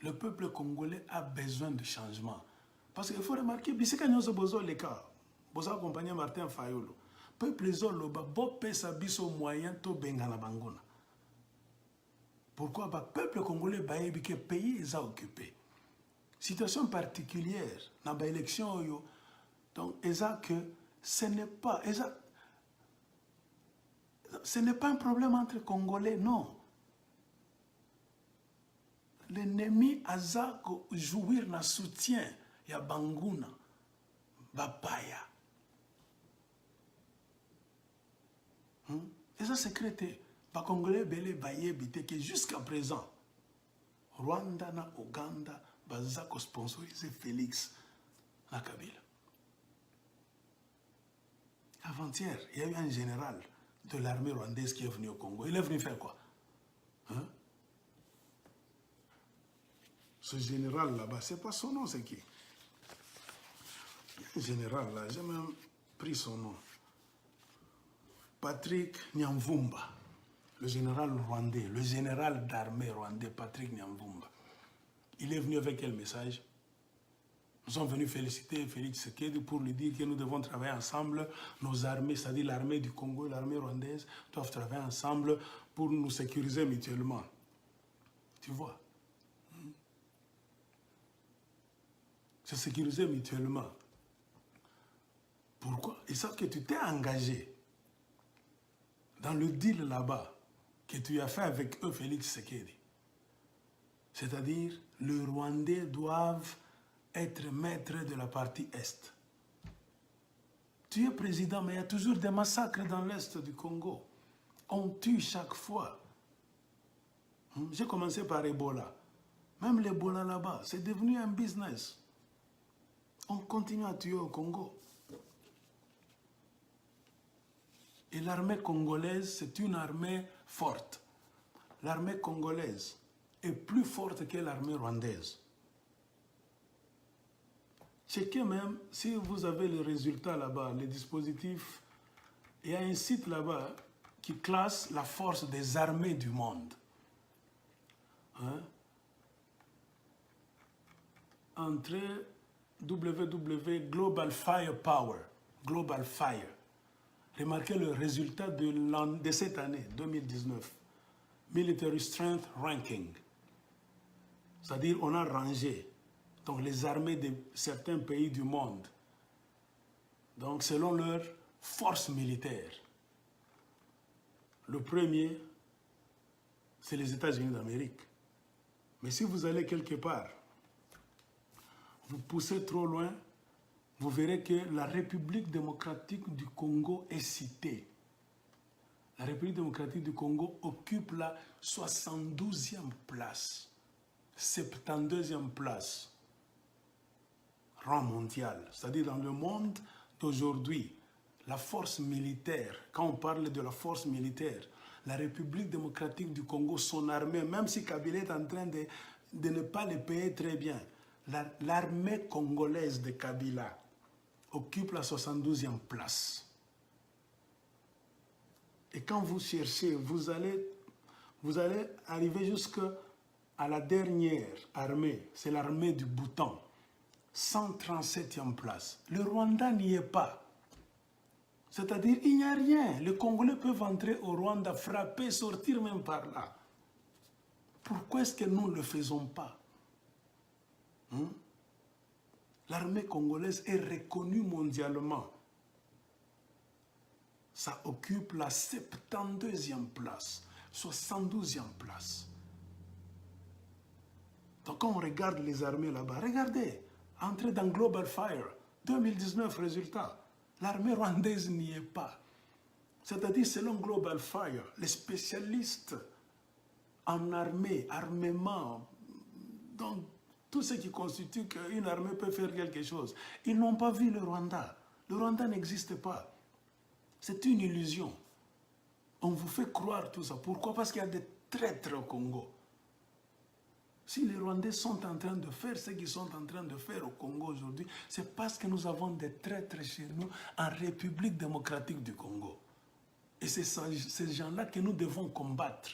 le peuple congolais a besoin de changement. Parce qu'il faut remarquer, bisika nyonso bozo le cas, bozo accompagner Martin Fayulu. Peuple zoloba, bo pesa biso moyen to bengana bangona. Pourquoi? Bah, peuple congolais baebi que pays est occupé. Situation particulière dans l'élection, donc que ce n'est pas un problème entre Congolais, non. L'ennemi a jouir na soutien ya banguna bapaya. Et ça secrété ba Congolais belé bayebité que jusqu'à présent Rwanda na Ouganda bazako sponsorisé Félix na Kabila. Avant-hier, il y a eu un général de l'armée rwandaise qui est venu au Congo. Il est venu faire quoi? Ce général là-bas, c'est pas son nom, c'est qui? Il y a un général là, j'ai même pris son nom. Patrick Nyamvumba, le général rwandais, le général d'armée rwandais, Patrick Nyamvumba. Il est venu avec quel message? Nous sommes venus féliciter Félix Tshisekedi pour lui dire que nous devons travailler ensemble. Nos armées, c'est-à-dire l'armée du Congo et l'armée rwandaise, doivent travailler ensemble pour nous sécuriser mutuellement. Tu vois? Se sécuriser mutuellement. Pourquoi? Ils savent que tu t'es engagé dans le deal là-bas que tu as fait avec eux, Félix Tshisekedi. C'est-à-dire, les Rwandais doivent être maîtres de la partie Est. Tu es président, mais il y a toujours des massacres dans l'Est du Congo. On tue chaque fois. J'ai commencé par Ebola. Même l'Ebola là-bas, c'est devenu un business. On continue à tuer au Congo. Et l'armée congolaise, c'est une armée forte. L'armée congolaise est plus forte que l'armée rwandaise. Checkez même, si vous avez les résultats là-bas, les dispositifs, il y a un site là-bas qui classe la force des armées du monde. Entre www.Global Firepower, Global Fire. Remarquez le résultat de cette année, 2019. Military Strength Ranking. C'est-à-dire, on a rangé donc, les armées de certains pays du monde. Donc, selon leur force militaire. Le premier, c'est les États-Unis d'Amérique. Mais si vous allez quelque part, vous poussez trop loin, vous verrez que la République démocratique du Congo est citée. La République démocratique du Congo occupe la 72e place, 72e place, rang mondial. C'est-à-dire dans le monde d'aujourd'hui, la force militaire, quand on parle de la force militaire, la République démocratique du Congo, son armée, même si Kabila est en train de ne pas les payer très bien, l'armée congolaise de Kabila occupe la 72e place. Et quand vous cherchez, vous allez arriver jusqu'à la dernière armée, c'est l'armée du Bhoutan, 137e place. Le Rwanda n'y est pas. C'est-à-dire, il n'y a rien. Les Congolais peuvent entrer au Rwanda, frapper, sortir même par là. Pourquoi est-ce que nous ne le faisons pas? L'armée congolaise est reconnue mondialement. Ça occupe la 72e place, 72e place. Donc quand on regarde les armées là-bas, regardez, entrez dans Global Fire, 2019 résultat. L'armée rwandaise n'y est pas. C'est-à-dire, selon Global Fire, les spécialistes en armée, armement, donc tout ce qui constitue qu'une armée peut faire quelque chose, ils n'ont pas vu le Rwanda. Le Rwanda n'existe pas. C'est une illusion. On vous fait croire tout ça. Pourquoi? Parce qu'il y a des traîtres au Congo. Si les Rwandais sont en train de faire ce qu'ils sont en train de faire au Congo aujourd'hui, c'est parce que nous avons des traîtres chez nous en République démocratique du Congo. Et c'est ces gens-là que nous devons combattre.